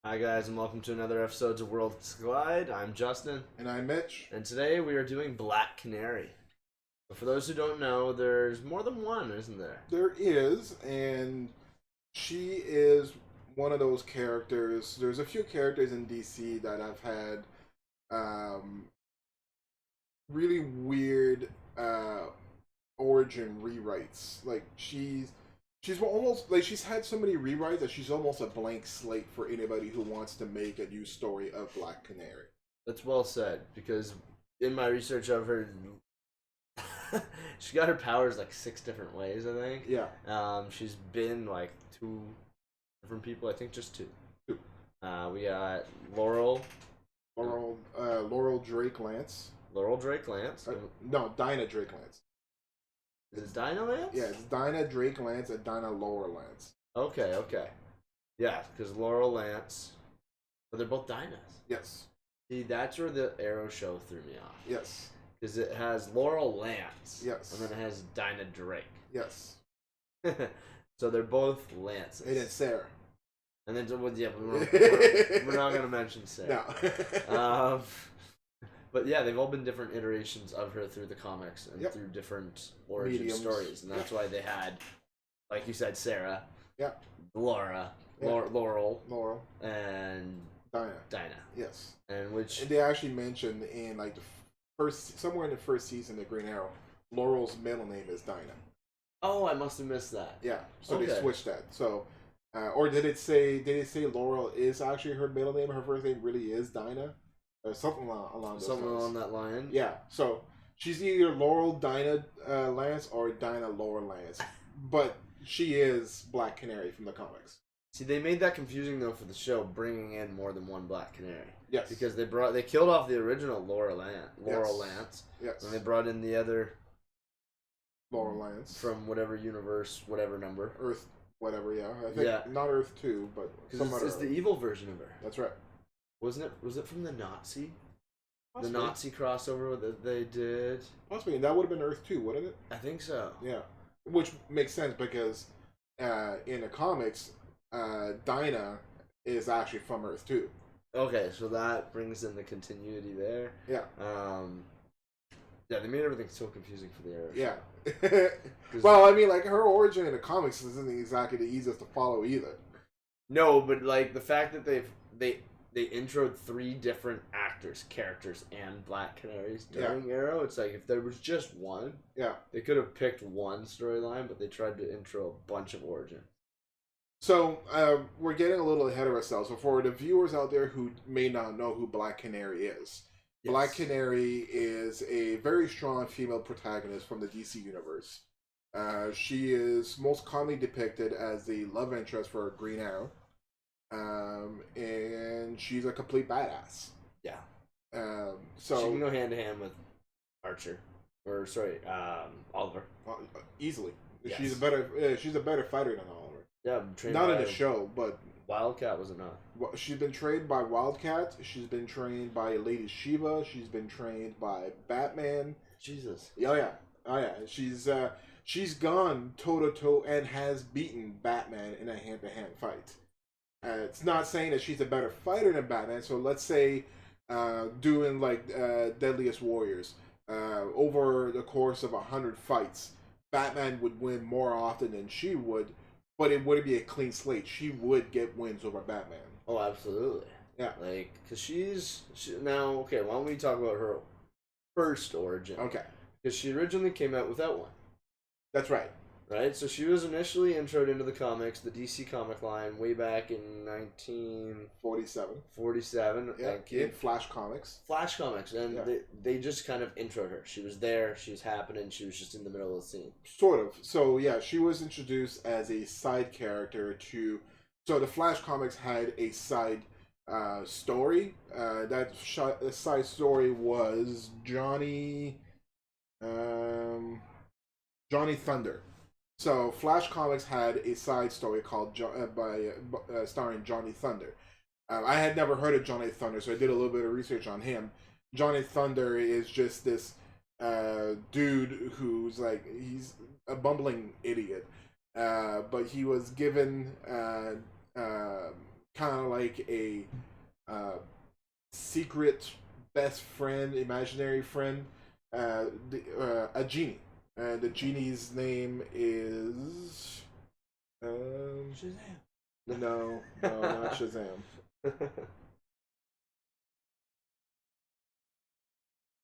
Hi guys, and welcome to another episode of Worlds Collide. I'm Justin, And I'm Mitch. and today we are doing Black Canary. But for those who don't know, there's more than one, isn't there? There is, and she is one of those characters. There's a few characters in DC that have had um, really weird origin rewrites. Like she's almost like she's had so many rewrites that she's almost a blank slate for anybody who wants to make a new story of Black Canary. That's well said, because in my research of her, she got her powers like 6 different ways, I think. Yeah. She's been like 2 different people, I think just 2. Two. We got Laurel. Laurel Drake Lance. Laurel Drake Lance. No, Dinah Drake Lance. Is it Dinah Lance? Yeah, it's Dinah Drake Lance and Dinah Laurel Lance. Okay. Yeah, because Laurel Lance, but they're both Dinahs. Yes. See, that's where the Arrow show threw me off. Yes. Because it has Laurel Lance. Yes. And then it has Dinah Drake. Yes. So they're both Lances. And it's Sarah. And then, well, yeah, but we're not going to mention Sarah. No. But yeah, they've all been different iterations of her through the comics and through different origin Mediums. stories. And that's why they had, like you said, Sarah. Yeah. Laura. Yeah. Laurel. And Dinah. Yes. And which... And they actually mentioned in like the somewhere in the first season of Green Arrow, Laurel's middle name is Dinah. Oh, I must have missed that. Yeah. So Okay. they switched that. So, or did it say Laurel is actually her middle name? Her first name really is Dinah, or something along those Something lines. along that line. Yeah. So she's either Laurel Dinah Lance or Dinah Laurel Lance, but she is Black Canary from the comics. See, they made that confusing though for the show, bringing in more than one Black Canary. Yes. Because they killed off the original Laurel Lance. Yes. And they brought in the other Laurel Lance from whatever universe, whatever number. Earth, whatever. Yeah. I think not Earth 2, but some Because other. it's the evil version of her. That's right. Wasn't it? Was it from the Nazi? Possibly. The Nazi crossover that they did. Possibly, and that would have been Earth 2, wouldn't it? I think so. Yeah, which makes sense because in the comics, Dinah is actually from Earth 2. Okay, so that brings in the continuity there. Yeah. Yeah, they made everything so confusing for the Arrow. Yeah. Well, I mean, like her origin in the comics isn't exactly the easiest to follow either. No, but like the fact that they introed 3 different characters, and Black Canaries during Arrow. It's like if there was just one, they could have picked one storyline, but they tried to intro a bunch of origin. So we're getting a little ahead of ourselves. So for the viewers out there who may not know who Black Canary is, yes. Black Canary is a very strong female protagonist from the DC universe. She is most commonly depicted as the love interest for Green Arrow. And she's a complete badass. Yeah. So she can go hand to hand with Archer, Oliver. Easily. Yes. She's a better fighter than Oliver. Yeah, not in the show, but Wildcat, was it not? Well, she's been trained by Wildcat. She's been trained by Lady Shiva. She's been trained by Batman. Jesus. Oh yeah. She's gone toe to toe and has beaten Batman in a hand to hand fight. It's not saying that she's a better fighter than Batman. So let's say doing like Deadliest Warriors over the course of 100 fights, Batman would win more often than she would. But it wouldn't be a clean slate. She would get wins over Batman. Oh, absolutely. Yeah. Like, because now, okay, why don't we talk about her first origin? Okay. Because she originally came out without one. That's right. Right? So she was initially introed into the comics, the DC comic line, way back in 1947. 47. Yeah, thank you. In Flash Comics. Flash Comics. And they just kind of introed her. She was there, she was happening, she was just in the middle of the scene. Sort of. So, yeah, she was introduced as a side character to... So, the Flash Comics had a side story. That side story was Johnny Thunder. So, Flash Comics had a side story called starring Johnny Thunder. I had never heard of Johnny Thunder, so I did a little bit of research on him. Johnny Thunder is just this dude who's like, he's a bumbling idiot. But he was given kind of like a secret best friend, imaginary friend, a genie. And the genie's name is Shazam. No, not Shazam.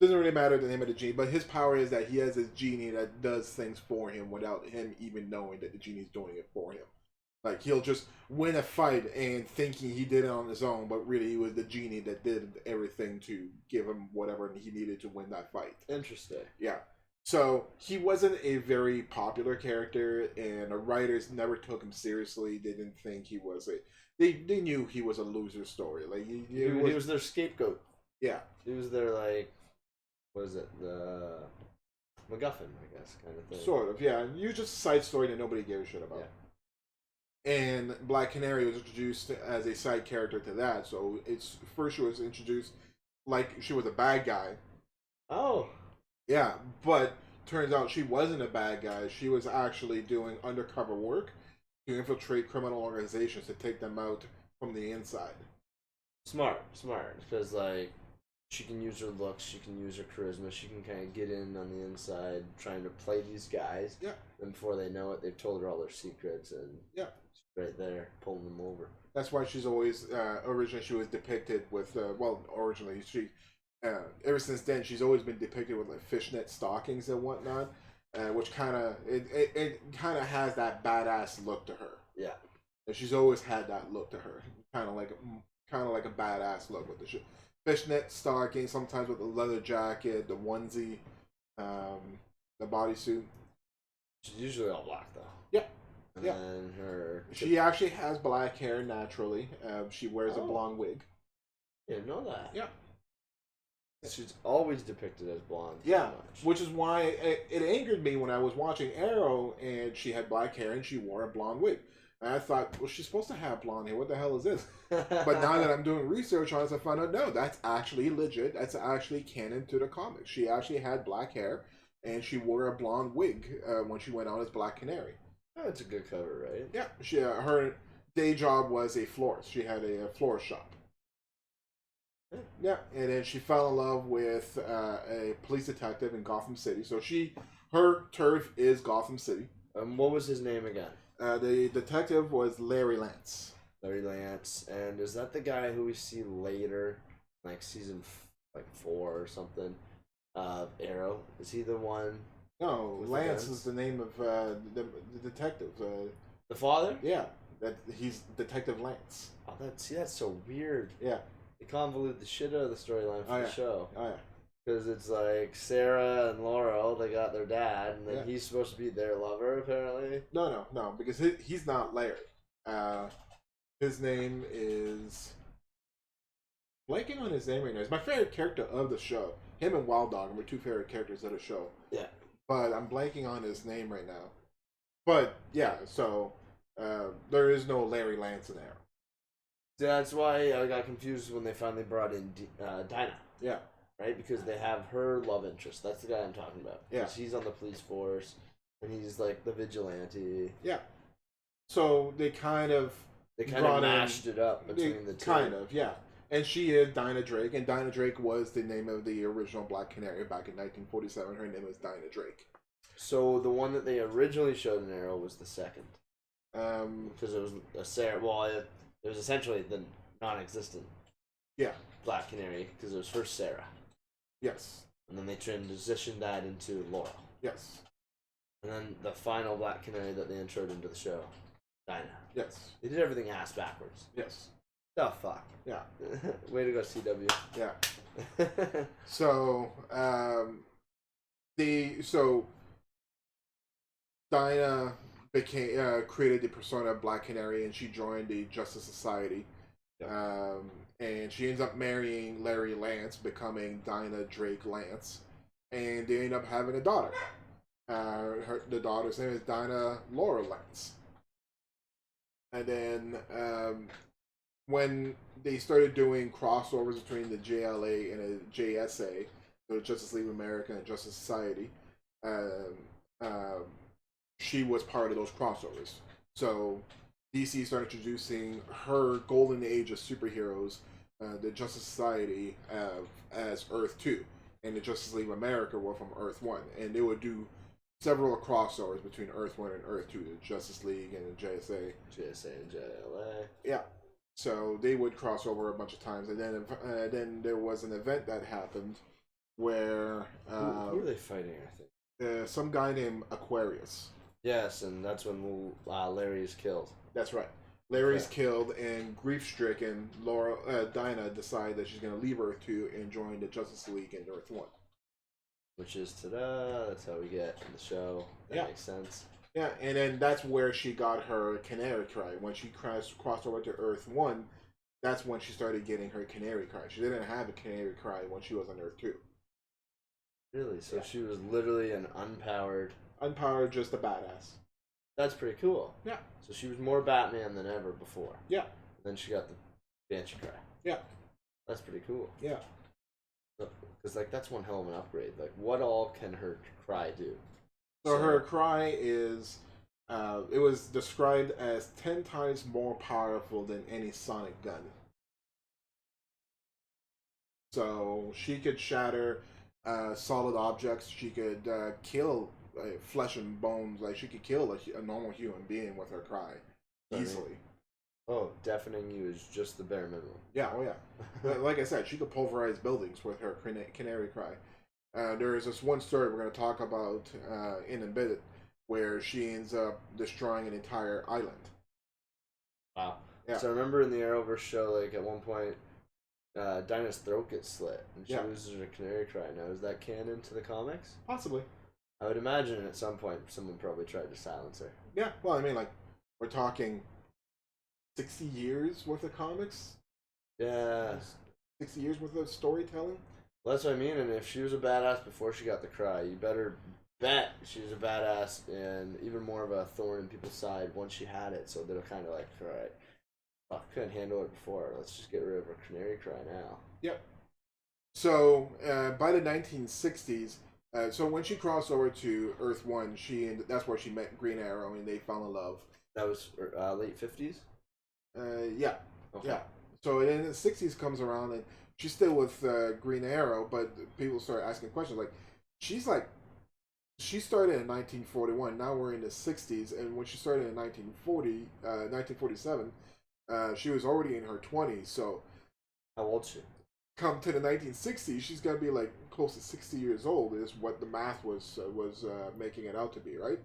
Doesn't really matter the name of the genie, but his power is that he has this genie that does things for him without him even knowing that the genie's doing it for him. Like, he'll just win a fight and thinking he did it on his own, but really it was the genie that did everything to give him whatever he needed to win that fight. Interesting. Yeah. So he wasn't a very popular character, and the writers never took him seriously. They didn't think he was a. They knew he was a loser story. Like he was their scapegoat. Yeah. He was their like, what is it, the MacGuffin, I guess, kind of thing. Sort of, yeah. You just a side story that nobody gave a shit about. Yeah. And Black Canary was introduced as a side character to that. So it's first she was introduced like she was a bad guy. Oh. Yeah, but turns out she wasn't a bad guy. She was actually doing undercover work to infiltrate criminal organizations to take them out from the inside. Smart, because like she can use her looks, she can use her charisma, she can kind of get in on the inside, trying to play these guys. Yeah. And before they know it, they've told her all their secrets, and yeah, she's right there pulling them over. That's why she's always originally she was depicted with originally she. Ever since then, she's always been depicted with like fishnet stockings and whatnot, which kind of it kind of has that badass look to her. Yeah, and she's always had that look to her, kind of like a badass look with the fishnet stocking, sometimes with the leather jacket, the onesie, the bodysuit. She's usually all black though. Yeah. And yeah. She actually has black hair naturally. She wears a blonde wig. Didn't know that. Yeah. She's always depicted as blonde. Yeah, which is why it angered me when I was watching Arrow and she had black hair and she wore a blonde wig. And I thought, well, she's supposed to have blonde hair. What the hell is this? But now that I'm doing research on this, I found out, no, that's actually legit. That's actually canon to the comics. She actually had black hair and she wore a blonde wig when she went out as Black Canary. Oh, that's a good cover, right? Yeah, her day job was a florist. She had a florist shop. Yeah, and then she fell in love with a police detective in Gotham City. So her turf is Gotham City. What was his name again? The detective was Larry Lance. Larry Lance, and is that the guy who we see later, like season 4 or something, of Arrow? Is he the one? No, Lance is the name of the detective. The father? Yeah, he's Detective Lance. Oh, that's so weird. Yeah. They convolute the shit out of the storyline for the show. Oh, yeah. Because it's like Sarah and Laurel, they got their dad, and then he's supposed to be their lover, apparently. No, because he's not Larry. His name is... Blanking on his name right now. He's my favorite character of the show. Him and Wild Dog are my two favorite characters of the show. Yeah. But I'm blanking on his name right now. But, yeah, so there is no Larry Lance in there. That's why I got confused when they finally brought in Dinah. Yeah. Right? Because they have her love interest. That's the guy I'm talking about. Yeah. He's on the police force, and he's like the vigilante. Yeah. So they kind of mashed it up between the two. Kind of, yeah. And she is Dinah Drake, and Dinah Drake was the name of the original Black Canary back in 1947. Her name was Dinah Drake. So the one that they originally showed in Arrow was the second. Because it was a Sarah. Well, it was essentially the non-existent. Yeah. Black Canary, because it was first Sarah. Yes. And then they transitioned that into Laurel. Yes. And then the final Black Canary that they introed into the show, Dinah. Yes. They did everything ass backwards. Yes. The fuck. Yeah. Way to go, CW. Yeah. So, Dinah created the persona of Black Canary, and she joined the Justice Society. Yeah. And she ends up marrying Larry Lance, becoming Dinah Drake Lance, and they end up having a daughter. The daughter's name is Dinah Laura Lance. And then when they started doing crossovers between the JLA and the JSA, so the Justice League of America and Justice Society, she was part of those crossovers. So DC started introducing her golden age of superheroes, the Justice Society, as Earth 2, and the Justice League of America were from Earth 1, and they would do several crossovers between Earth 1 and Earth 2, the Justice League and the JSA. JSA and JLA. Yeah. So they would cross over a bunch of times, and then there was an event that happened where who are they fighting? I think some guy named Aquarius. Yes, and that's when Larry is killed. That's right. Larry's killed, and grief-stricken Dinah decides that she's going to leave Earth 2 and join the Justice League in Earth 1. Which is ta-da! That's how we get in the show. That makes sense. Yeah, and then that's where she got her canary cry. When she crossed over to Earth 1, that's when she started getting her canary cry. She didn't have a canary cry when she was on Earth 2. Really? So she was literally an unpowered... Unpowered, just a badass. That's pretty cool. Yeah. So she was more Batman than ever before. Yeah. And then she got the Banshee cry. Yeah. That's pretty cool. Yeah. Because, like, that's one hell of an upgrade. Like, what all can her cry do? So her cry is, it was described as 10 times more powerful than any sonic gun. So she could shatter solid objects. She could kill flesh and bones. Like, she could kill a normal human being with her cry easily. Oh, deafening you is just the bare minimum. Yeah, oh yeah. Like I said, she could pulverize buildings with her canary cry. There is this one story we're going to talk about in a bit where she ends up destroying an entire island. Wow. Yeah. So I remember in the Arrowverse show, like, at one point, Dinah's throat gets slit, and she loses her canary cry. Now, is that canon to the comics? Possibly. I would imagine at some point someone probably tried to silence her. Yeah, well, I mean, like, we're talking 60 years worth of comics? Yeah. 60 years worth of storytelling? Well, that's what I mean, and if she was a badass before she got the cry, you better bet she was a badass and even more of a thorn in people's side once she had it, so they're kind of like, alright, fuck, couldn't handle it before, let's just get rid of her canary cry now. Yep. So, by the 1960s, so when she crossed over to Earth 1, that's where she met Green Arrow, and they fell in love. That was late 50s? Yeah. Okay. Yeah. So then the 60s comes around, and she's still with Green Arrow, but people start asking questions. Like, she started in 1941, now we're in the 60s, and when she started in 1947, she was already in her 20s, so... How old is she? Come to the 1960s, she's gonna be like close to 60 years old, is what the math was making it out to be, right?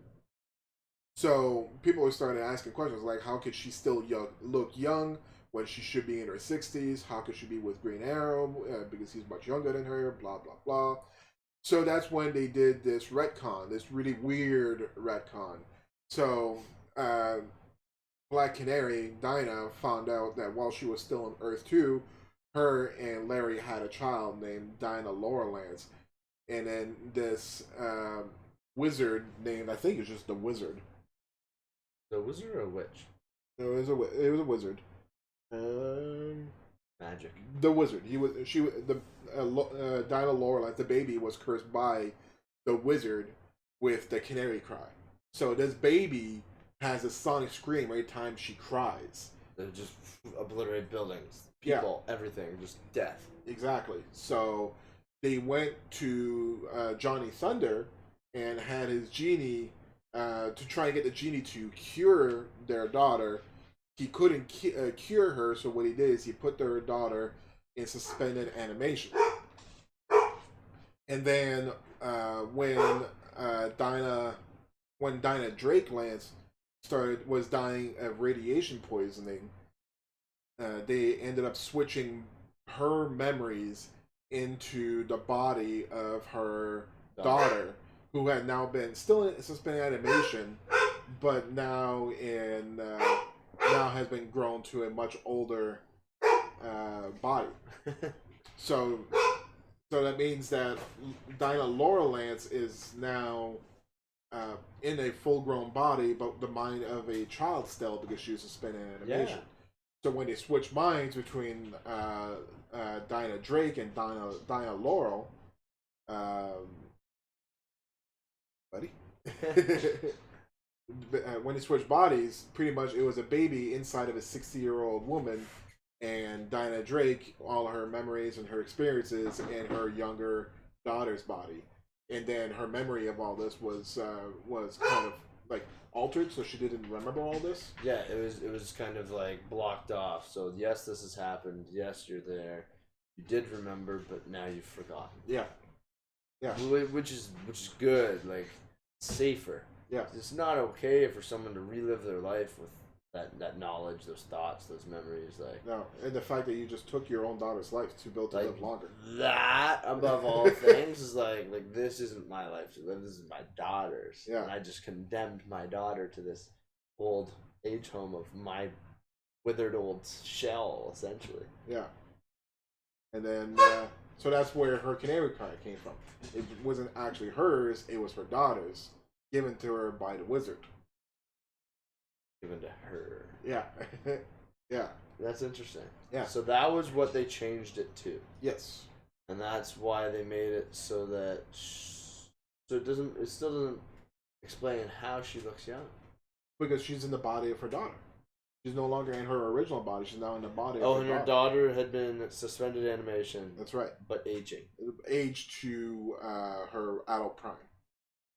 So people are starting asking questions like, how could she still look young when she should be in her 60s? How could she be with Green Arrow because he's much younger than her? Blah blah blah. So that's when they did this retcon, this really weird retcon. So Black Canary, Dinah, found out that while she was still on Earth 2, her and Larry had a child named Dinah Laurel Lance, and then this wizard named, I think it's just the Wizard. The Wizard or a witch? No, it was a wizard. Magic. The Wizard. Dinah Laurel Lance, the baby, was cursed by the Wizard with the canary cry. So this baby has a sonic scream every time she cries. They just obliterate buildings. People, everything, just death. Exactly. So they went to Johnny Thunder and had his genie to try and get the genie to cure their daughter. He couldn't cure her, so what he did is he put their daughter in suspended animation. And then when Dinah Drake Lance was dying of radiation poisoning, they ended up switching her memories into the body of her daughter, who had now been still in suspended animation, but now has been grown to a much older body. So that means that Dinah Laurel Lance is now in a full-grown body, but the mind of a child still, because she was suspended animation. Yeah. So when they switch minds between Dinah Drake and Dinah Laurel, buddy, when he switched bodies, pretty much it was a baby inside of a 60-year-old woman, and Diana Drake, all her memories and her experiences in her younger daughter's body, and then her memory of all this was kind of like altered, so she didn't remember all this. Yeah, it was kind of like blocked off. So yes, this has happened. Yes, you're there. You did remember, but now you've forgotten. Yeah. Yeah. Which is good. Like, safer. Yeah. It's not okay for someone to relive their life with that knowledge, those thoughts, those memories. Like, no, and the fact that you just took your own daughter's life to build to like, live longer. That above all things is like this isn't my life to live. This is my daughter's. Yeah. And I just condemned my daughter to this old age home of my withered old shell, essentially. Yeah. And then, so that's where her canary cry came from. It wasn't actually hers; it was her daughter's, given to her by the wizard. Given to her. Yeah. Yeah. That's interesting. Yeah. So that was what they changed it to. Yes. And that's why they made it so that it still doesn't explain how she looks young. Because she's in the body of her daughter. She's no longer in her original body. She's now in the body of her daughter. Her daughter had been suspended animation. That's right. But aging. Aged to her adult prime.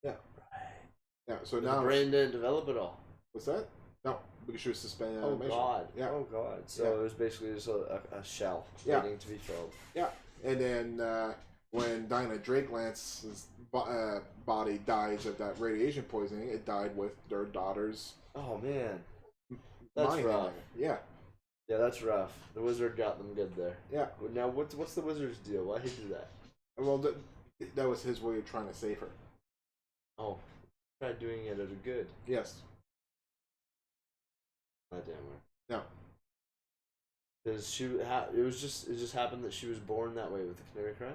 Yeah. Right. Yeah. So but now the brain didn't develop at all. What's that? No, because she was suspended animation. Oh God! Yeah. Oh God! So it was basically just a shell waiting to be filled. Yeah, and then when Diana Drake Lance's body dies of that radiation poisoning, it died with their daughter's. Oh man, that's rough. Yeah. Yeah, that's rough. The wizard got them good there. Yeah. Now what's the wizard's deal? Why did he do that? Well, that was his way of trying to save her. Oh, tried doing it out of good. Yes. That damn way. No. Because it just happened that she was born that way with the canary cry.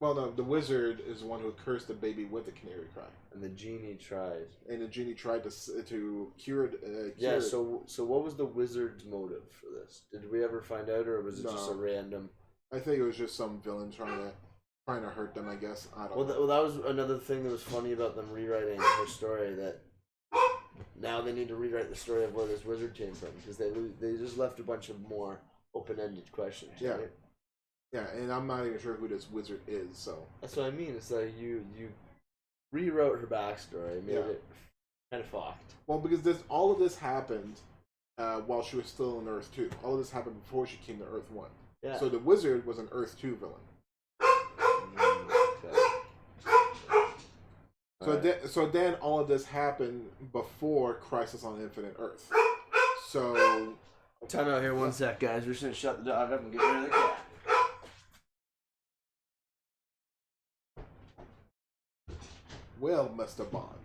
Well, no, the wizard is the one who cursed the baby with the canary cry. And the genie tried. And the genie tried to cure it. Yeah. So what was the wizard's motive for this? Did we ever find out, or was it just a random? I think it was just some villain trying to hurt them. I guess I don't know. Well, that was another thing that was funny about them rewriting her story. That now they need to rewrite the story of where this wizard came from, because they just left a bunch of more open-ended questions. Yeah. Right? Yeah, and I'm not even sure who this wizard is. So that's what I mean. It's like you rewrote her backstory, made it kind of fucked. Well, because all of this happened while she was still in Earth 2. All of this happened before she came to Earth 1. Yeah. So the wizard was an Earth 2 villain. Okay. So then all of this happened before Crisis on Infinite Earth. So time out here 1 sec, guys. We're just gonna shut the dog up and get rid of the cat. Well, Mr. Bond.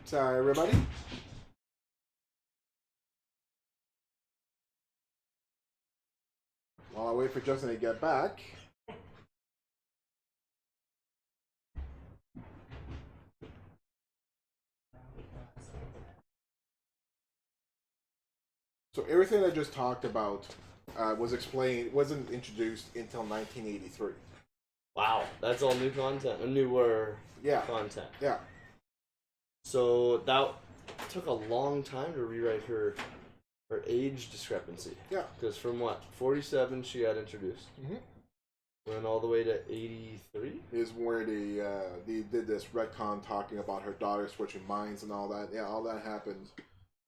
Sorry, everybody. While I wait for Justin to get back. So everything I just talked about wasn't introduced until 1983. Wow, that's all new content, newer content. Yeah. So that took a long time to rewrite her age discrepancy. Yeah. Because from 47 she got introduced. Mm-hmm. Went all the way to 83. Is where they did this retcon talking about her daughter switching minds and all that. Yeah, all that happened.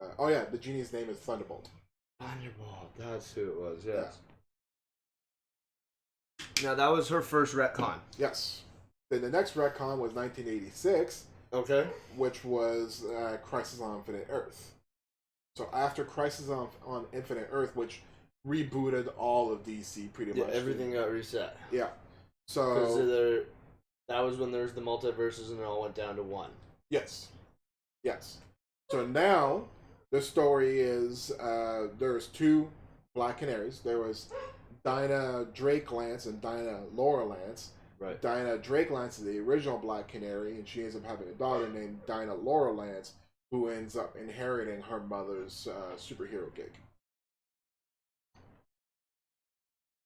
The genie's name is Thunderbolt. Thunderbolt, that's who it was. Yes. Yeah. Now that was her first retcon. Yes. Then the next retcon was 1986. Okay. Which was Crisis on Infinite Earth. So after Crisis on Infinite Earth, which rebooted all of DC pretty much. Everything got reset. Yeah. So that was when there was the multiverses and it all went down to one. Yes. Yes. So now the story is there's two Black Canaries. There was Dinah Drake Lance and Dinah Laura Lance. Right. Dinah Drake Lance is the original Black Canary, and she ends up having a daughter named Dinah Laura Lance, who ends up inheriting her mother's superhero gig.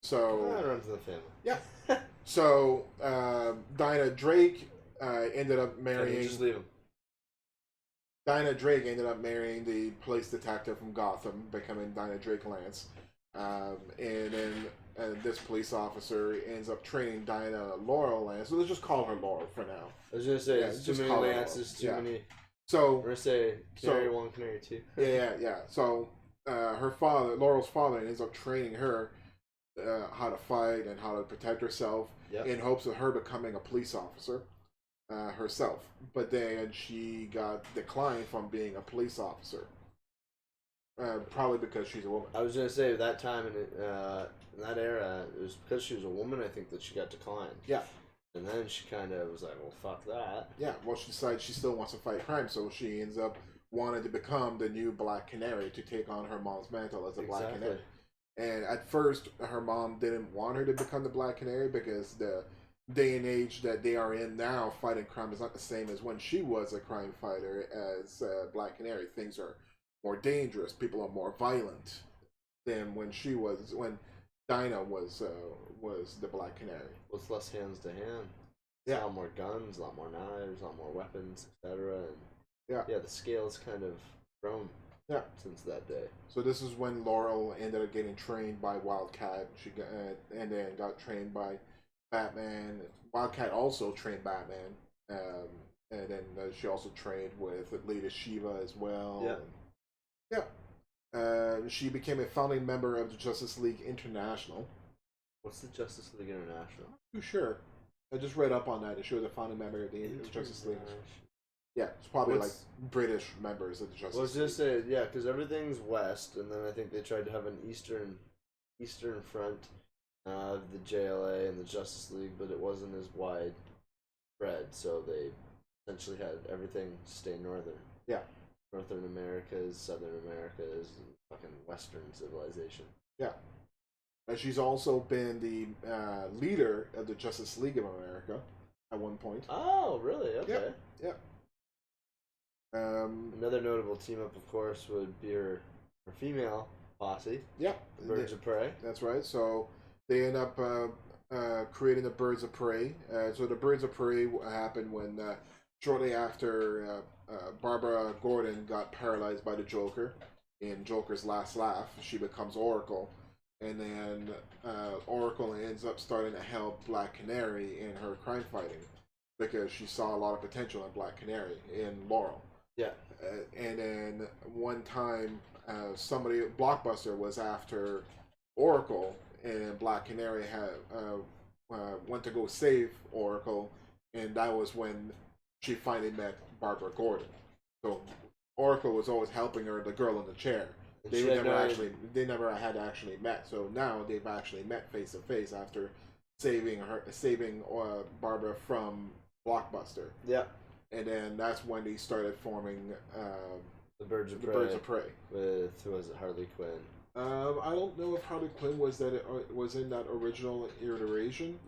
So that runs in the family. Yeah. So Dinah Drake ended up marrying. Just leave him. Dinah Drake ended up marrying the police detective from Gotham, becoming Dinah Drake Lance. And then this police officer ends up training Dinah Laurel Lance. So let's just call her Laurel for now. I was gonna say, it's too many Lances, too many. So we're gonna say Canary 1, Canary 2. yeah. So her father, Laurel's father, ends up training her how to fight and how to protect herself in hopes of her becoming a police officer herself. But then she got declined from being a police officer. Probably because she's a woman. I was gonna say that time in that era, it was because she was a woman. I think that she got declined. Yeah. And then she kind of was like, "Well, fuck that." Yeah. Well, she decided she still wants to fight crime, so she ends up wanting to become the new Black Canary to take on her mom's mantle as a Black Canary. And at first, her mom didn't want her to become the Black Canary because the day and age that they are in now, fighting crime is not the same as when she was a crime fighter as Black Canary. Things are more dangerous. People are more violent than when Dinah was the Black Canary. With less hands to hand. A lot more guns, a lot more knives, a lot more weapons, etc. And the scale's kind of grown since that day. So this is when Laurel ended up getting trained by Wildcat. She got and then got trained by Batman. Wildcat also trained Batman. And then she also trained with Lady Shiva as well. She became a founding member of the Justice League International. What's the Justice League International? I'm not too sure. I just read up on that. She was a founding member of the Justice League. Yeah, it's probably like British members of the Justice League. Well, I was just saying, because everything's west, and then I think they tried to have an eastern front of the JLA and the Justice League, but it wasn't as widespread, so they essentially had everything stay northern. Yeah. Northern Americas, Southern Americas, fucking Western civilization. Yeah. And she's also been the leader of the Justice League of America at one point. Oh, really? Okay. Yeah. Another notable team up, of course, would be her female posse. Yeah. The Birds of Prey. That's right. So they end up creating the Birds of Prey. So the Birds of Prey happened when shortly after Barbara Gordon got paralyzed by the Joker in Joker's Last Laugh. She becomes Oracle. And then Oracle ends up starting to help Black Canary in her crime fighting because she saw a lot of potential in Black Canary, in Laurel. Yeah. And then one time, Blockbuster was after Oracle, and Black Canary had went to go save Oracle, and that was when she finally met Barbara Gordon. So Oracle was always helping her, the girl in the chair. They never had actually met. So now they've actually met face to face after saving Barbara from Blockbuster. Yeah. And then that's when they started forming the Birds of Prey. With who was it? Harley Quinn. I don't know if Harley Quinn was in that original iteration.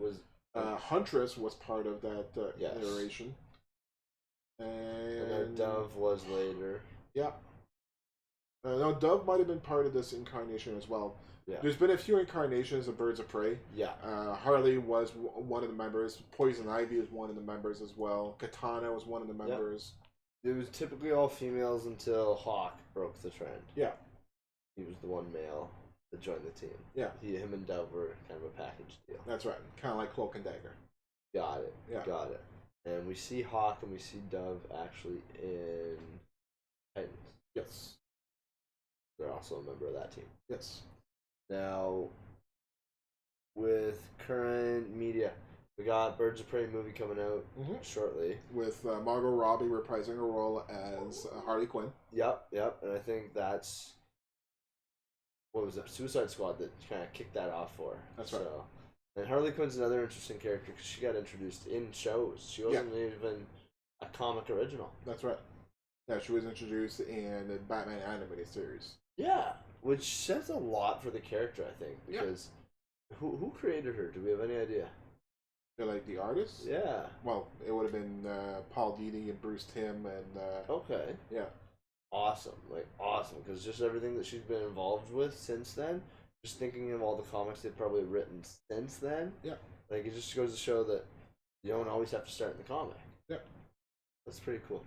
Huntress was part of that iteration. And then Dove was later. Yeah. No, Dove might have been part of this incarnation as well. Yeah. There's been a few incarnations of Birds of Prey. Yeah. Harley was one of the members. Poison Ivy was one of the members as well. Katana was one of the members. It was typically all females until Hawk broke the trend. Yeah. He was the one male that joined the team. Yeah. Him and Dove were kind of a package deal. That's right. Kind of like Cloak and Dagger. Got it. Yeah. Got it. And we see Hawk and we see Dove actually in Titans. Yes. They're also a member of that team. Yes. Now, with current media, we got Birds of Prey movie coming out shortly. With Margot Robbie reprising her role as Harley Quinn. Yep. And I think that's, what was it, Suicide Squad that kind of kicked that off for. That's right. And Harley Quinn's another interesting character because she got introduced in shows. She wasn't even a comic original. That's right. Yeah, she was introduced in the Batman animated series. Yeah, which says a lot for the character, I think, because who created her? Do we have any idea? They're like the artists? Yeah. Well, it would have been Paul Dini and Bruce Timm and... okay. Yeah. Awesome. Like, awesome. Because just everything that she's been involved with since then, just thinking of all the comics they've probably written since then. Yeah. Like, it just goes to show that you don't always have to start in the comic. Yeah. That's pretty cool.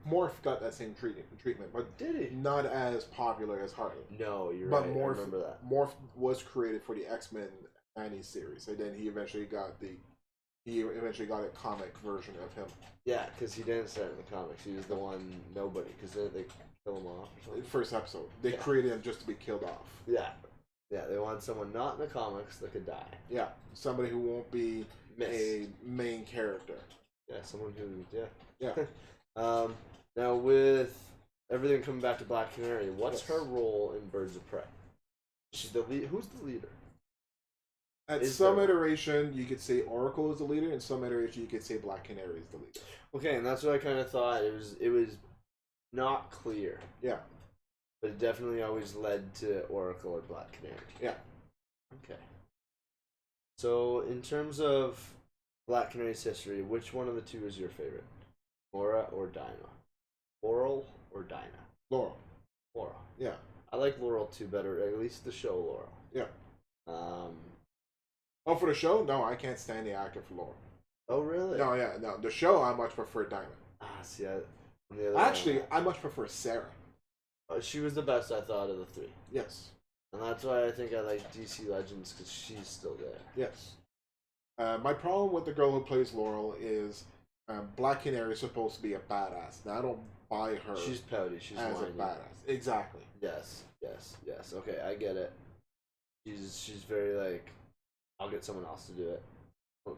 Morph got that same treatment, but did he? Not as popular as Harley. No, you're right. Morph, I remember that. Morph was created for the X-Men 90s series, and then he eventually got a comic version of him. Yeah, because he didn't start in the comics. He was the one nobody, because they kill him off or something. First episode, they created him just to be killed off. Yeah, they wanted someone not in the comics that could die. Yeah, somebody who won't be a main character. Yeah, someone who now with everything coming back to Black Canary, what's her role in Birds of Prey? She's the lead. Who's the leader? At some iteration, you could say Oracle is the leader. In some iteration, you could say Black Canary is the leader. Okay, and that's what I kind of thought. It was not clear. Yeah. But it definitely always led to Oracle or Black Canary. Yeah. Okay. So, in terms of Black Canary's history, which one of the two is your favorite? Laura or Dinah? Laurel or Dinah? Laurel. Laurel. Yeah. I like Laurel too better, at least the show Laurel. Yeah. Oh, for the show? No, I can't stand the actor for Laurel. Oh, really? No, yeah, no. The show, I much prefer Dinah. See, actually, I much prefer Sarah. She was the best, I thought, of the three. Yes. And that's why I think I like DC Legends, because she's still there. Yes. My problem with the girl who plays Laurel is Black Canary is supposed to be a badass. Now, I don't buy her. She's pouty. She's as whiny. A badass. Exactly. Yes. Okay, I get it. She's very like, I'll get someone else to do it.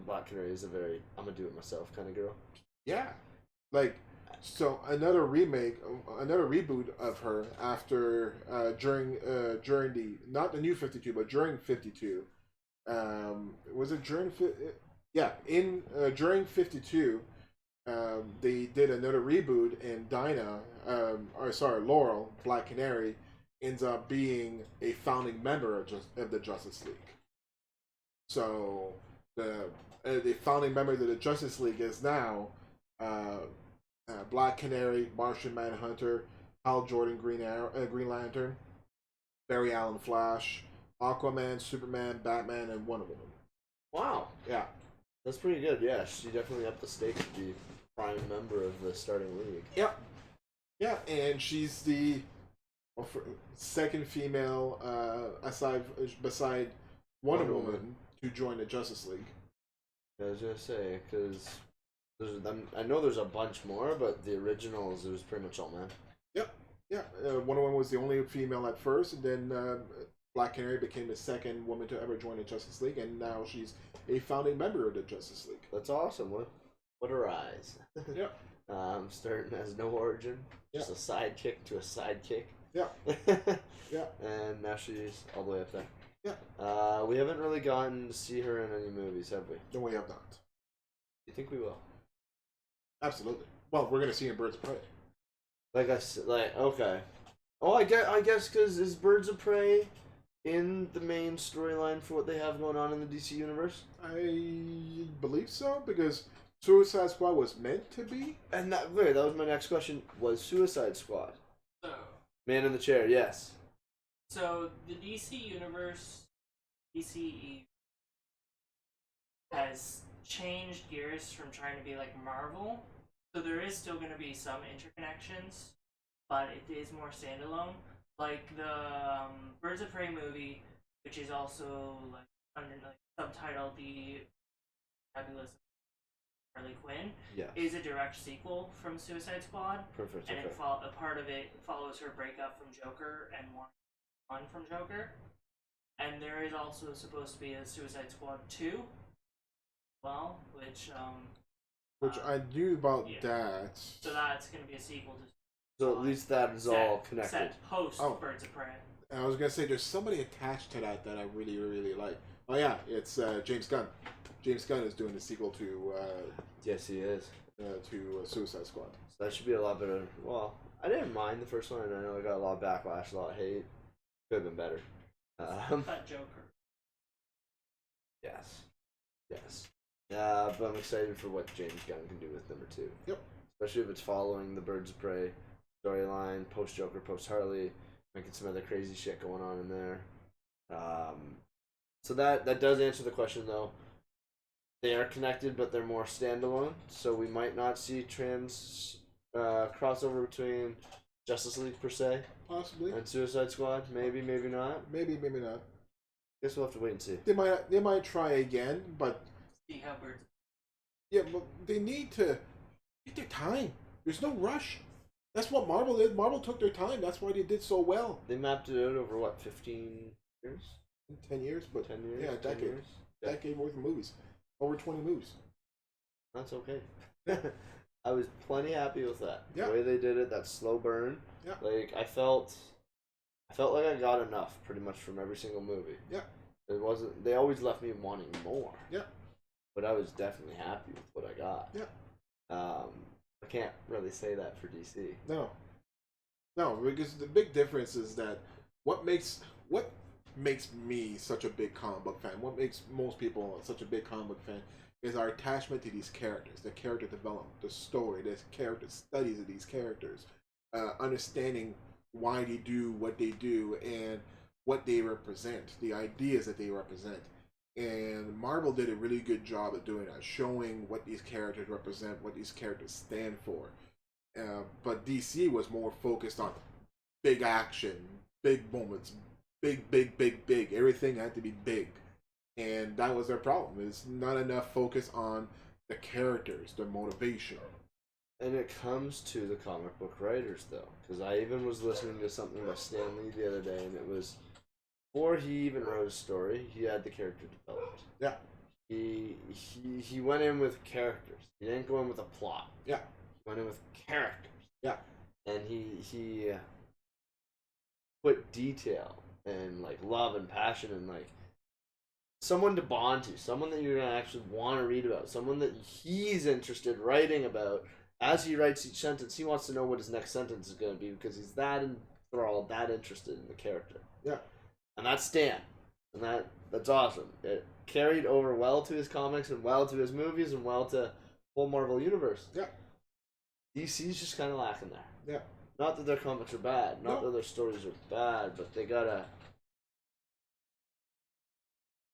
Black Canary is a very, I'm gonna do it myself kind of girl. Yeah. Like, so another reboot of her after during the not the new 52 but during 52. Was it during during 52 they did another reboot, and Laurel, Black Canary, ends up being a founding member of the Justice League. So the founding member of the Justice League is now Black Canary, Martian Manhunter, Hal Jordan, Green Lantern, Barry Allen, Flash, Aquaman, Superman, Batman, and Wonder Woman. Wow. Yeah. That's pretty good. Yeah, she definitely upped the stakes to be prime member of the starting league. Yep. Yeah, and she's the second female beside Wonder Woman to join the Justice League. I was gonna say, because I know there's a bunch more, but the originals, it was pretty much all men. Yep. Yeah. Wonder Woman was the only female at first, and then Black Canary became the second woman to ever join the Justice League, and now she's a founding member of the Justice League. That's awesome. What a rise. Yeah. Starting as no origin, just a sidekick to a sidekick. Yeah. Yeah. And now she's all the way up there. Yeah. We haven't really gotten to see her in any movies, have we? No, we have not. You think we will? Absolutely. Well, we're gonna see in Birds of Prey. Like I said, okay. Oh, I guess because is Birds of Prey in the main storyline for what they have going on in the DC universe? I believe so, because Suicide Squad was meant to be. And that was my next question. Was Suicide Squad? So, Man in the Chair, yes. So the DC universe, DCE, has changed gears from trying to be like Marvel. So there is still going to be some interconnections, but it is more standalone. Like the Birds of Prey movie, which is also subtitled The Fabulous Harley Quinn, is a direct sequel from Suicide Squad. Perfect. And a part of it follows her breakup from Joker and one from Joker. And there is also supposed to be a Suicide Squad 2, well, which I knew about that. So that's going to be a sequel to. So at least that is all connected. Set post Birds of Prey. And I was gonna say there's somebody attached to that I really really like. Oh yeah, it's James Gunn. James Gunn is doing the sequel to yes, he is to Suicide Squad. So that should be a lot better. Well, I didn't mind the first one, and I know I got a lot of backlash, a lot of hate. Could have been better. That Joker. Yes. Yes. But I'm excited for what James Gunn can do with number 2. Yep. Especially if it's following the Birds of Prey storyline, post Joker, post Harley, making some other crazy shit going on in there. So that does answer the question though. They are connected, but they're more standalone. So we might not see crossover between Justice League per se, possibly, and Suicide Squad. Maybe, maybe not. Maybe not. Guess we'll have to wait and see. They might try again, but see how Birds. Yeah, but they need to take their time. There's no rush. That's what Marvel did. Marvel took their time. That's why they did so well. They mapped it out over what, 15 years? 10 years, but 10 years. Yeah, a decade. Years? Yeah. Decade worth of movies. Over 20 movies. That's okay. I was plenty happy with that. Yeah. The way they did it, that slow burn. Yeah. Like I felt like I got enough pretty much from every single movie. Yeah. It wasn't. They always left me wanting more. Yeah. But I was definitely happy with what I got. Yeah. I can't really say that for DC. No, because the big difference is that what makes me such a big comic book fan, what makes most people such a big comic book fan, is our attachment to these characters, the character development, the story, the character studies of these characters, understanding why they do what they do and what they represent, the ideas that they represent. And Marvel did a really good job of doing that, showing what these characters represent, what these characters stand for. But DC was more focused on big action, big moments, big. Everything had to be big. And that was their problem. It's not enough focus on the characters, their motivation. And it comes to the comic book writers, though. Because I even was listening to something by Stan Lee the other day, and it was... Before he even wrote a story, he had the character developed. Yeah. He went in with characters. He didn't go in with a plot. Yeah. He went in with characters. Yeah. And he put detail and like love and passion and like someone to bond to, someone that you're gonna actually want to read about, someone that he's interested writing about. As he writes each sentence, he wants to know what his next sentence is gonna be because he's that enthralled, that interested in the character. Yeah. And that's Stan. And that's awesome. It carried over well to his comics and well to his movies and well to the whole Marvel universe. Yeah. DC's just kind of lacking there. Yeah. Not that their comics are bad. Not that their stories are bad, but they gotta...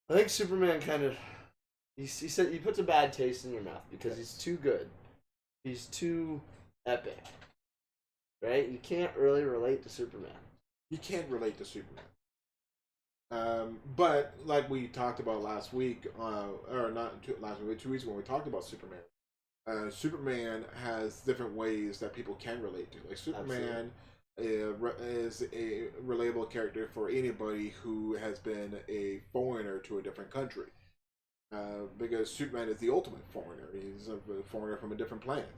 I think Superman kind of... He said he puts a bad taste in your mouth because he's too good. He's too epic. Right? You can't really relate to Superman. You can't relate to Superman. But like we talked about last week, or not last week, 2 weeks when we talked about Superman, Superman has different ways that people can relate to. Like Superman is a relatable character for anybody who has been a foreigner to a different country, because Superman is the ultimate foreigner. He's a foreigner from a different planet.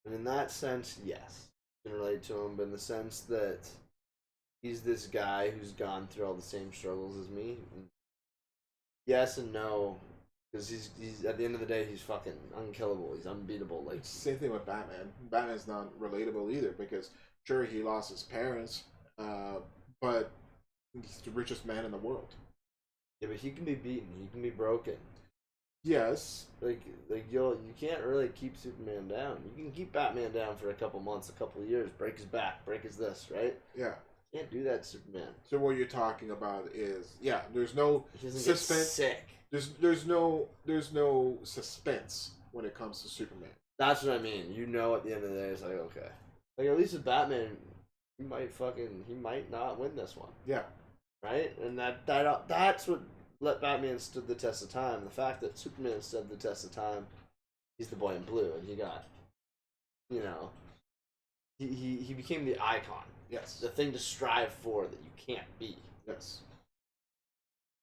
And in that sense, yes, you can relate to him, but in the sense that he's this guy who's gone through all the same struggles as me. Yes and no, because he's at the end of the day, he's fucking unkillable. He's unbeatable. Like same thing with Batman. Batman's not relatable either because sure he lost his parents, but he's the richest man in the world. Yeah, but he can be beaten. He can be broken. Yes. Like you can't really keep Superman down. You can keep Batman down for a couple months, a couple of years, break his back, break his this, right? Yeah. Can't do that, Superman. So what you're talking about is there's no suspense. Sick. There's no suspense when it comes to Superman. That's what I mean. You know, at the end of the day, it's like okay, like at least with Batman, he might not win this one. Yeah. Right, and that's what let Batman stood the test of time. The fact that Superman stood the test of time, he's the boy in blue, and he got, he became the icon. Yes. The thing to strive for that you can't be. Yes.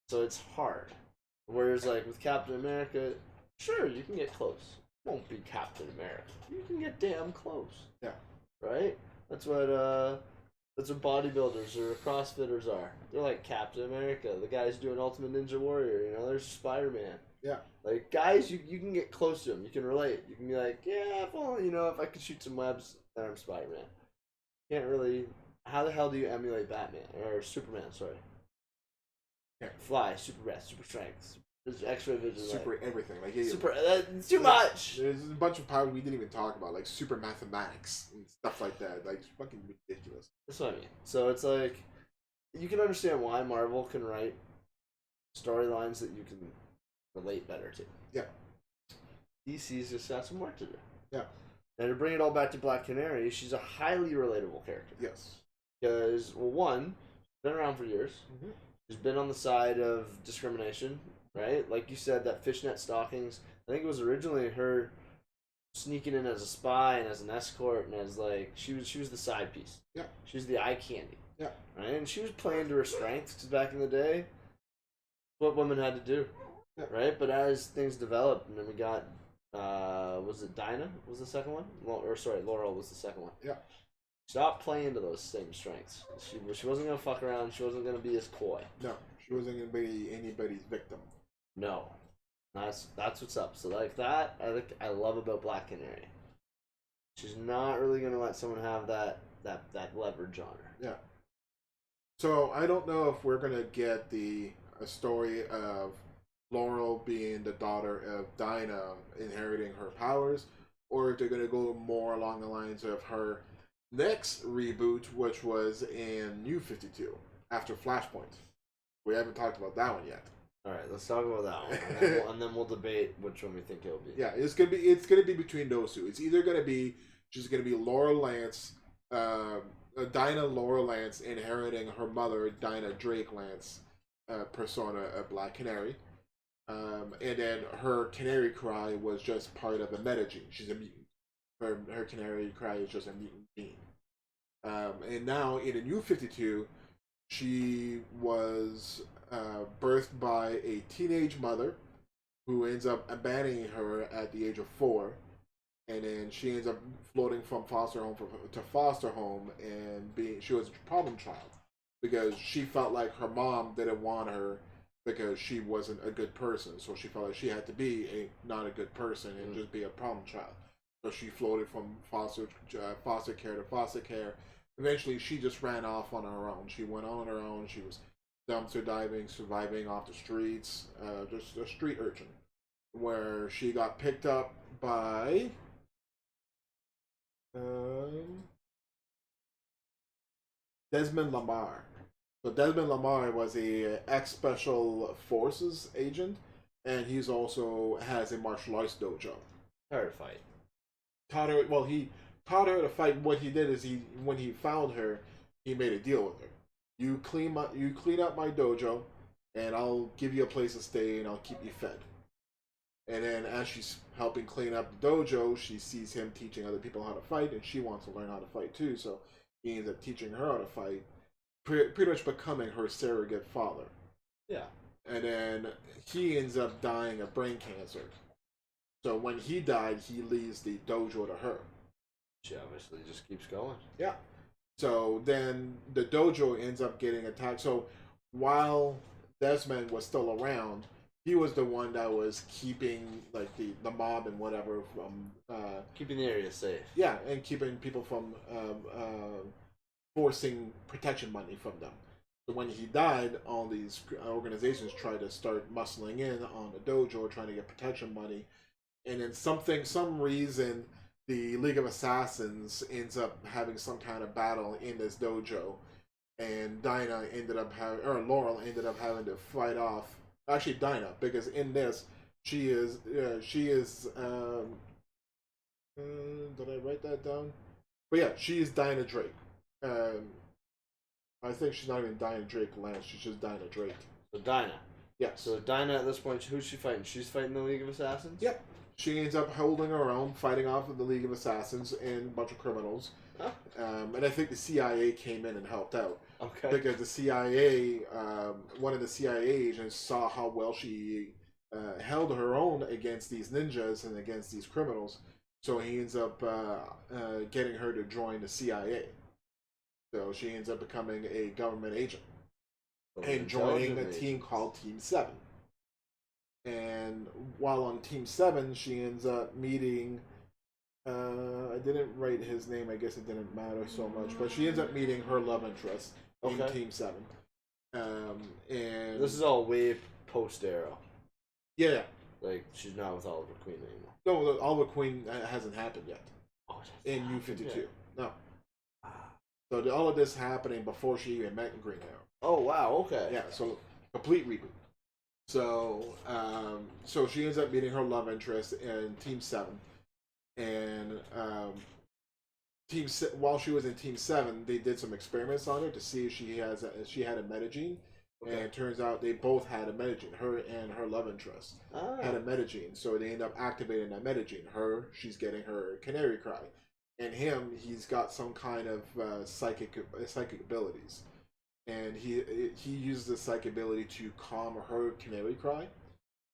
So it's hard. Whereas, like, with Captain America, sure, you can get close. Won't be Captain America. You can get damn close. Yeah. Right? That's what That's what bodybuilders or CrossFitters are. They're like Captain America, the guys doing Ultimate Ninja Warrior. You know, there's Spider-Man. Yeah. Like guys, you can get close to them. You can relate. You can be like, yeah, well, you know, if I could shoot some webs, then I'm Spider-Man. Can't really. How the hell do you emulate Batman or Superman? Sorry. Yeah. Fly, super breath, super strength, X-ray vision, super everything. Like super. That's too much. There's a bunch of powers we didn't even talk about, like super mathematics and stuff like that. Like it's fucking ridiculous. That's what I mean. So it's like you can understand why Marvel can write storylines that you can relate better to. Yeah. DC's just got some work to do. Yeah. And to bring it all back to Black Canary, she's a highly relatable character. Yes. Because, well, one, she's been around for years. Mm-hmm. She's been on the side of discrimination, right? Like you said, that fishnet stockings. I think it was originally her sneaking in as a spy and as an escort and as like she was the side piece. Yeah. She was the eye candy. Yeah. Right, and she was playing to her strengths because back in the day, what women had to do. Yeah. Right, but as things developed, and then we got, was it Dinah? Was the second one? Laurel was the second one. Yeah. Stop playing to those same strengths. She wasn't gonna fuck around. She wasn't gonna be as coy. No, she wasn't gonna be anybody's victim. No, that's what's up. So like that, I love about Black Canary. She's not really gonna let someone have that leverage on her. Yeah. So I don't know if we're gonna get a story of Laurel being the daughter of Dinah inheriting her powers, or if they're gonna go more along the lines of her next reboot, which was in New 52 after Flashpoint. We haven't talked about that one yet. All right, let's talk about that one, and then we'll debate which one we think it'll be. Yeah, it's gonna be between those two. It's either gonna be Laura Lance, Dinah Laura Lance inheriting her mother Dinah Drake Lance persona of Black Canary, and then her canary cry was just part of a metagene. She's a mutant. Her canary cry is just a mutant gene. And now in the New 52, she was birthed by a teenage mother who ends up abandoning her at the age of 4, and then she ends up floating from foster home to foster home, and she was a problem child because she felt like her mom didn't want her because she wasn't a good person, so she felt like she had to be not a good person and just be a problem child. So she floated from foster care to foster care. Eventually, she just ran off on her own. She went on her own. She was dumpster diving, surviving off the streets, just a street urchin, where she got picked up by Desmond Lamar. So Desmond Lamar was a ex-special forces agent, and he's also has a martial arts dojo. Her fight. He taught her to fight. What he did is when he found her, he made a deal with her. You clean up my dojo, and I'll give you a place to stay, and I'll keep you fed. And then as she's helping clean up the dojo, she sees him teaching other people how to fight, and she wants to learn how to fight too. So he ends up teaching her how to fight, pretty much becoming her surrogate father. Yeah. And then he ends up dying of brain cancer. So when he died, he leaves the dojo to her. She obviously just keeps going. Yeah. So then the dojo ends up getting attacked. So while Desmond was still around, he was the one that was keeping like the mob and whatever from keeping the area safe. Yeah, and keeping people from forcing protection money from them. So when he died, all these organizations tried to start muscling in on the dojo, trying to get protection money. And then some reason, the League of Assassins ends up having some kind of battle in this dojo, and Dinah Laurel ended up having to fight off. Actually, Dinah, because in this she is. Did I write that down? But yeah, she is Dinah Drake. I think she's not even Dinah Drake Lance. She's just Dinah Drake. So Dinah. Yes. So Dinah at this point, who's she fighting? She's fighting the League of Assassins? Yep. She ends up holding her own, fighting off of the League of Assassins and a bunch of criminals. Huh? And I think the CIA came in and helped out. Okay. Because the CIA, one of the CIA agents saw how well she held her own against these ninjas and against these criminals. So he ends up getting her to join the CIA. So she ends up becoming a government agent and joining a team called Team 7. And while on Team 7, she ends up meeting. I didn't write his name. I guess it didn't matter so much. But she ends up meeting her love interest in Team 7. And this is all way post Arrow. Yeah. Like, she's not with Oliver Queen anymore. No, Oliver Queen hasn't happened yet. Oh, in U-52. No. So all of this happening before she even met Green Arrow. Oh, wow, okay. Yeah, so complete reboot. So, so she ends up meeting her love interest in Team 7. And while she was in Team 7, they did some experiments on her to see if she had a metagene. Okay. And it turns out they both had a metagene. Her and her love interest had a metagene. So they end up activating that metagene. Her, she's getting her canary cry. And him, he's got some kind of psychic abilities. And he uses the psychic ability to calm her canary cry.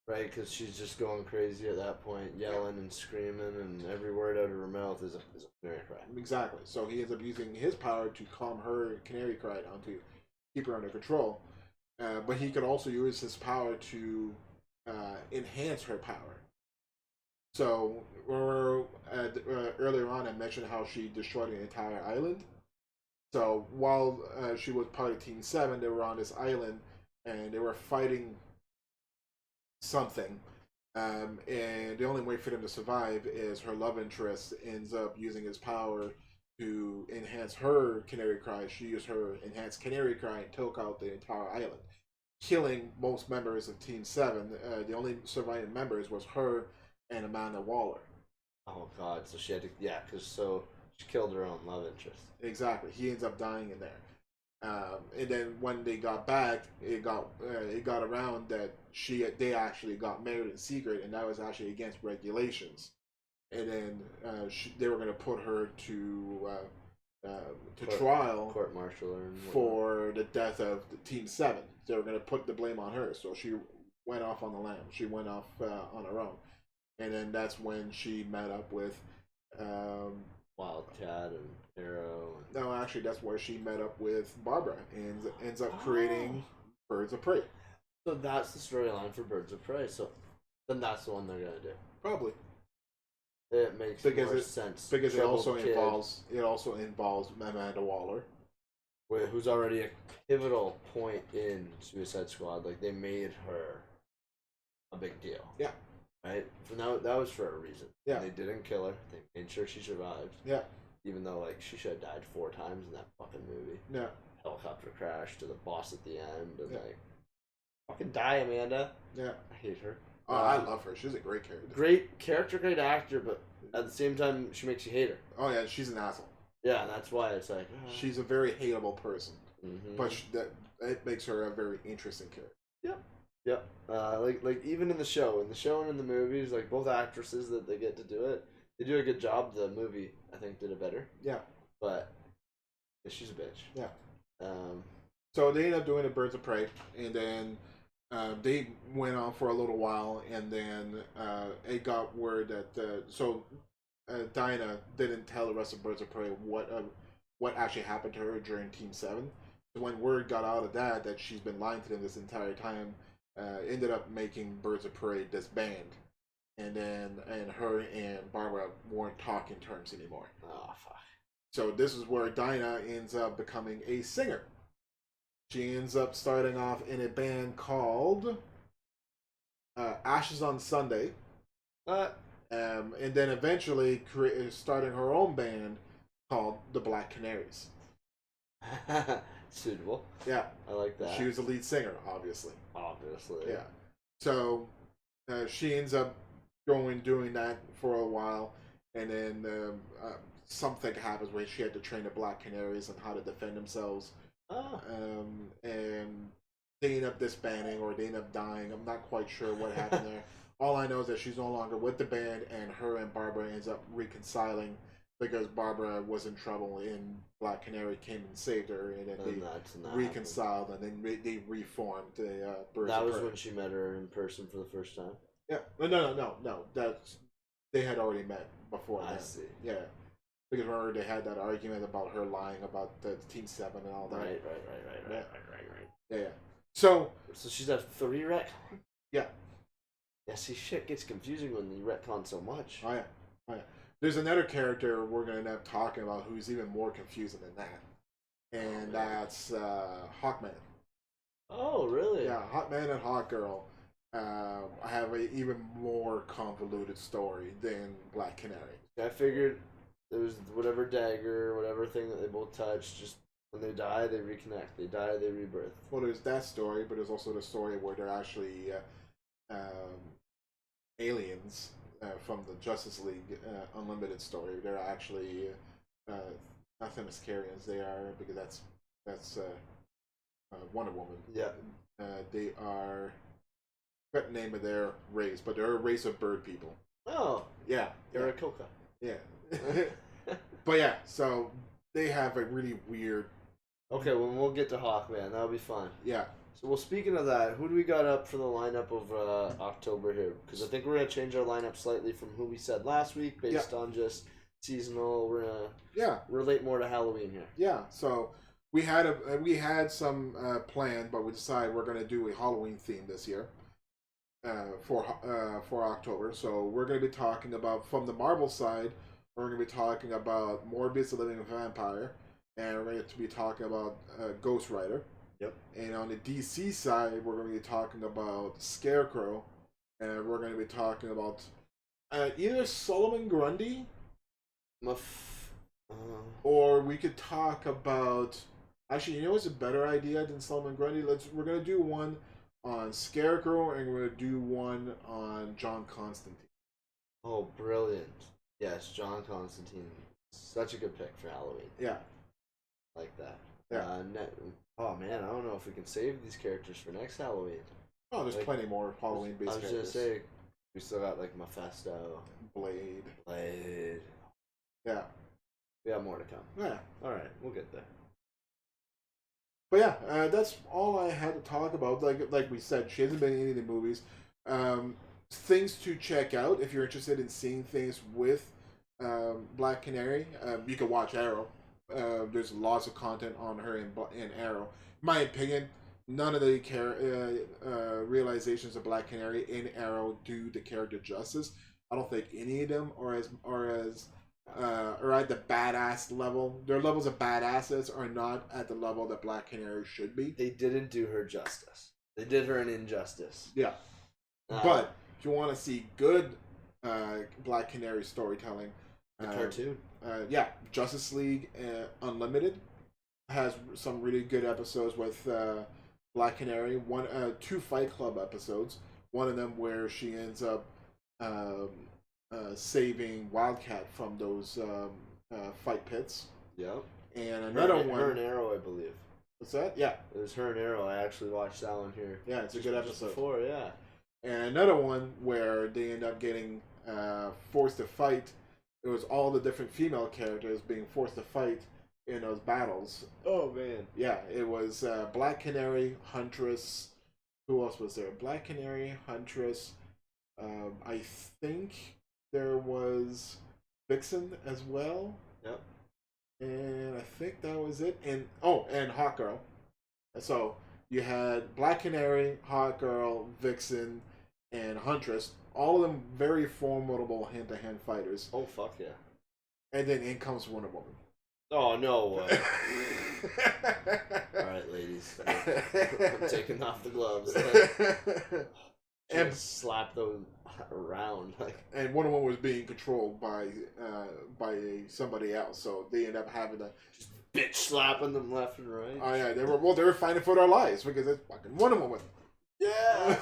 Right, because she's just going crazy at that point, yelling and screaming, and every word out of her mouth is a canary cry. Exactly. So he ends up using his power to calm her canary cry down to keep her under control. But he could also use his power to enhance her power. So earlier on, I mentioned how she destroyed an entire island. So while she was part of Team 7, they were on this island, and they were fighting something. And the only way for them to survive is her love interest ends up using his power to enhance her canary cry. She used her enhanced canary cry and took out the entire island, killing most members of Team 7. The only surviving members was her and Amanda Waller. Oh God! So she had to, because she killed her own love interest. Exactly. He ends up dying in there. And then when they got back, it got around that they actually got married in secret, and that was actually against regulations. And then they were going to put her to trial, court martial her for the death of the Team 7. They were going to put the blame on her, so she went off on the lam. She went off on her own, and then that's when she met up with Wildcat and Arrow. No, actually, that's where she met up with Barbara and ends up creating Birds of Prey. So that's the storyline for Birds of Prey. So then that's the one they're gonna do. Probably. It makes more sense because it also involves Amanda Waller, who's already a pivotal point in Suicide Squad. Like, they made her a big deal. Yeah. Right? That was for a reason. Yeah. They didn't kill her. They made sure she survived. Yeah. Even though, like, she should have died 4 times in that fucking movie. Yeah. Helicopter crash to the boss at the end, and like, fucking die, Amanda. Yeah. I hate her. Oh, I love her. She's a great character. Great character, great actor, but at the same time, she makes you hate her. Oh yeah, she's an asshole. Yeah, and that's why it's like she's a very hateable person, mm-hmm. but it makes her a very interesting character. Yep. Like even in the show and in the movies, like both actresses that they get to do it, they do a good job. The movie, I think, did it better. Yeah. But she's a bitch. Yeah. So they ended up doing the Birds of Prey, and then they went on for a little while, and then it got word that Dinah didn't tell the rest of Birds of Prey what actually happened to her during Team 7. So when word got out of that she's been lying to them this entire time, ended up making Birds of Prey disband, and her and Barbara weren't talking terms anymore. Oh fuck. So this is where Dinah ends up becoming a singer. She ends up starting off in a band called Ashes on Sunday, and then eventually starting her own band called the Black Canaries. Suitable. Yeah. I like that. She was the lead singer, obviously. Yeah. So she ends up doing that for a while, and then something happens where she had to train the Black Canaries on how to defend themselves. And they end up disbanding, or they end up dying. I'm not quite sure what happened there. All I know is that she's no longer with the band, and her and Barbara ends up reconciling because Barbara was in trouble, and Black Canary came and saved her, and then they reconciled, and then they reformed the Birds of Prey. That was when she met her in person for the first time? Yeah. No. They had already met before that. I see. Yeah. Because remember they had that argument about her lying about the Team 7 and all that. Right. Yeah. So she's a 3 retcon? Yeah. Yeah, see, shit gets confusing when you retcon so much. Oh yeah. There's another character we're going to end up talking about who's even more confusing than that. And that's Hawkman. Oh, really? Yeah, Hawkman and Hawkgirl have a even more convoluted story than Black Canary. I figured there was whatever dagger, whatever thing that they both touch, just when they die, they reconnect. They die, they rebirth. Well, there's that story, but there's also the story where they're actually aliens from the Justice League Unlimited story. They're actually not Themyscirians. They are, because that's Wonder Woman. Yeah. They are, I forgot the name of their race, but they're a race of bird people. Oh. Yeah. Irakoka. Yeah. But yeah, so they have a really weird. Okay, well, we'll get to Hawkman. That'll be fun. Yeah. So, well, speaking of that, who do we got up for the lineup of October here? Because I think we're going to change our lineup slightly from who we said last week based on just seasonal. We're going to relate more to Halloween here. Yeah, so we had some planned, but we decided we're going to do a Halloween theme this year for October. So we're going to be talking about, from the Marvel side, we're going to be talking about Morbius the Living Vampire, and we're going to be talking about Ghost Rider. Yep. And on the DC side, we're going to be talking about Scarecrow, and we're going to be talking about either Solomon Grundy, or we could talk about. Actually, you know what's a better idea than Solomon Grundy? We're going to do one on Scarecrow, and we're going to do one on John Constantine. Oh, brilliant! Yes, John Constantine. Such a good pick for Halloween. Yeah. Like that. Yeah. Oh man, I don't know if we can save these characters for next Halloween. Oh, there's plenty more Halloween-based characters. I was gonna say, we still got like Mephisto, Blade. Yeah. We got more to come. Yeah. All right, we'll get there. But yeah, that's all I had to talk about. Like we said, she hasn't been in any of the movies. Things to check out if you're interested in seeing things with Black Canary. You can watch Arrow. There's lots of content on her in Arrow. In my opinion, none of the realizations of Black Canary in Arrow do the character justice. I don't think any of them are at the badass level. Their levels of badasses are not at the level that Black Canary should be. They didn't do her justice. They did her an injustice. Yeah. But if you want to see good Black Canary storytelling, cartoon. Justice League Unlimited has some really good episodes with Black Canary. Two Fight Club episodes. One of them where she ends up saving Wildcat from those fight pits. Yep. And another one. Her and Arrow, I believe. What's that? Yeah. It was her and Arrow. I actually watched that one here. Yeah, it's a good episode. Before, yeah. And another one where they end up getting forced to fight. It was all the different female characters being forced to fight in those battles. Oh, man. Yeah, it was Black Canary, Huntress. Who else was there? Black Canary, Huntress. I think there was Vixen as well. Yep. And I think that was it. And Hawkgirl. So you had Black Canary, Hawkgirl, Vixen, and Huntress. All of them very formidable hand-to-hand fighters. Oh, fuck yeah. And then in comes Wonder Woman. Oh, no way. Alright, ladies. I'm taking off the gloves. And slap those around. And Wonder Woman was being controlled by somebody else, so they end up having to just bitch slapping them left and right. Oh yeah, they were fighting for their lives because it's fucking Wonder Woman. Yeah.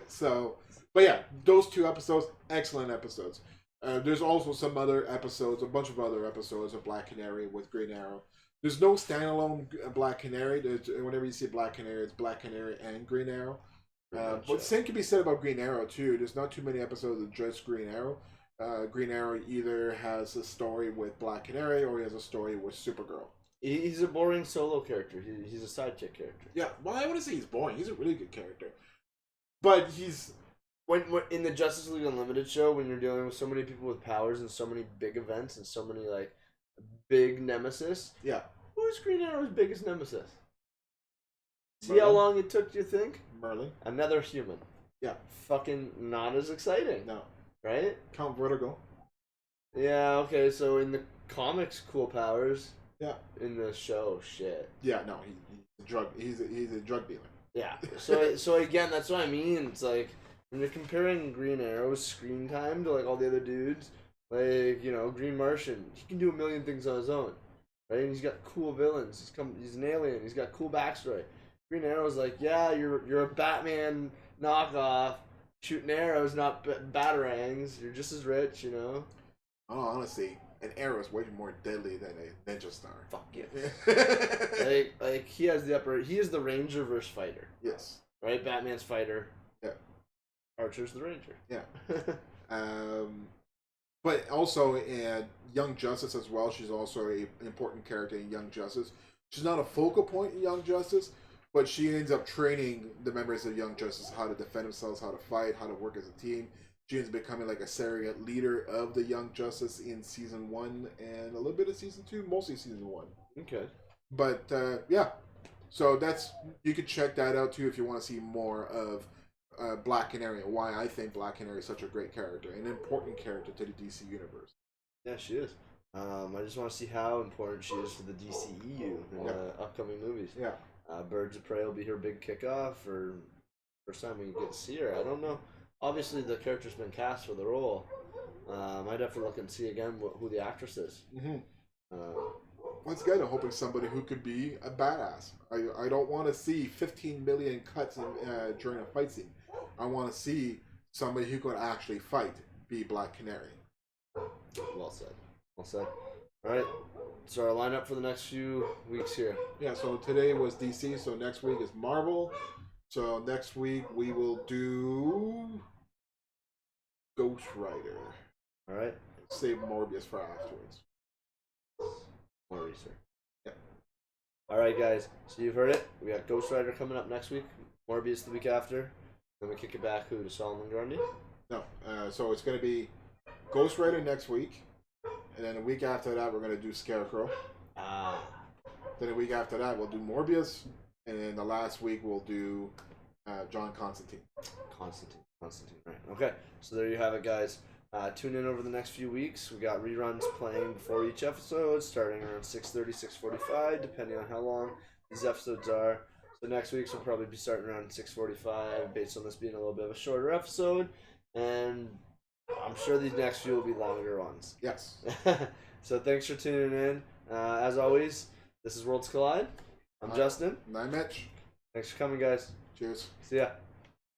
So, but yeah, those two episodes, excellent episodes. There's also some other episodes, a bunch of other episodes of Black Canary with Green Arrow. There's no standalone Black Canary. Whenever you see Black Canary, it's Black Canary and Green Arrow. But same can be said about Green Arrow too. There's not too many episodes of just Green Arrow. Green Arrow either has a story with Black Canary or he has a story with Supergirl. He's a boring solo character. He's a sidekick character. Yeah, well, I wouldn't say he's boring. He's a really good character. But he's... When in the Justice League Unlimited show, when you're dealing with so many people with powers and so many big events and so many, like, big nemesis. Yeah. Who's Green Arrow's biggest nemesis? See Merlin. how long it took you to think? Merlin. Another human. Yeah. Fucking not as exciting. No. Right? Count Vertigo. Yeah, okay, so in the comics, cool powers. Yeah. In the show, shit. Yeah, no, he's a drug dealer. Yeah. So again, that's what I mean. It's like when you're comparing Green Arrow's screen time to like all the other dudes, like, you know, Green Martian, he can do a million things on his own. Right? And he's got cool villains. He's an alien, he's got cool backstory. Green Arrow's like, yeah, you're a Batman knockoff, shooting arrows, not batarangs. You're just as rich, you know? Oh, honestly, an arrow is way more deadly than a ninja star. Fuck yes. like he has the upper. He is the Ranger versus fighter. Yes. Right. Batman's fighter. Yeah. Archer's the Ranger. Yeah. But also in Young Justice as well. She's also an important character in Young Justice. She's not a focal point in Young Justice, but she ends up training the members of Young Justice how to defend themselves, how to fight, how to work as a team. She ends up becoming like a surrogate leader of the Young Justice in season 1 and a little bit of season 2, mostly season 1. Okay. But yeah, so you could check that out too if you want to see more of Black Canary and why I think Black Canary is such a great character, an important character to the DC universe. Yeah, she is. I just want to see how important she is to the DCEU in the upcoming movies. Yeah. Birds of Prey will be her big kickoff, or first time we get to see her. I don't know. Obviously, the character's been cast for the role. I'd have to look and see again who the actress is. Mm-hmm. Once again, I'm hoping somebody who could be a badass. I don't want to see 15 million cuts during a fight scene. I want to see somebody who could actually fight be Black Canary. Well said. Well said. All right. So our lineup for the next few weeks here. Yeah, so today was DC, so next week is Marvel. So next week we will do Ghost Rider. All right. Save Morbius for afterwards. More research. Yeah. All right, guys. So you've heard it. We got Ghost Rider coming up next week. Morbius the week after. Then we kick it back to Solomon Grundy. No. So it's going to be Ghost Rider next week. And then a week after that, we're going to do Scarecrow. Then a week after that, we'll do Morbius. And then the last week, we'll do John Constantine. Constantine. Right. Okay. So there you have it, guys. Tune in over the next few weeks. We got reruns playing before each episode, starting around 6:30, 6:45, depending on how long these episodes are. So next week's will probably be starting around 6:45, based on this being a little bit of a shorter episode. And I'm sure these next few will be longer ones. Yes. So thanks for tuning in. As always, this is Worlds Collide. I'm Justin. And I'm Mitch. Thanks for coming, guys. Cheers. See ya.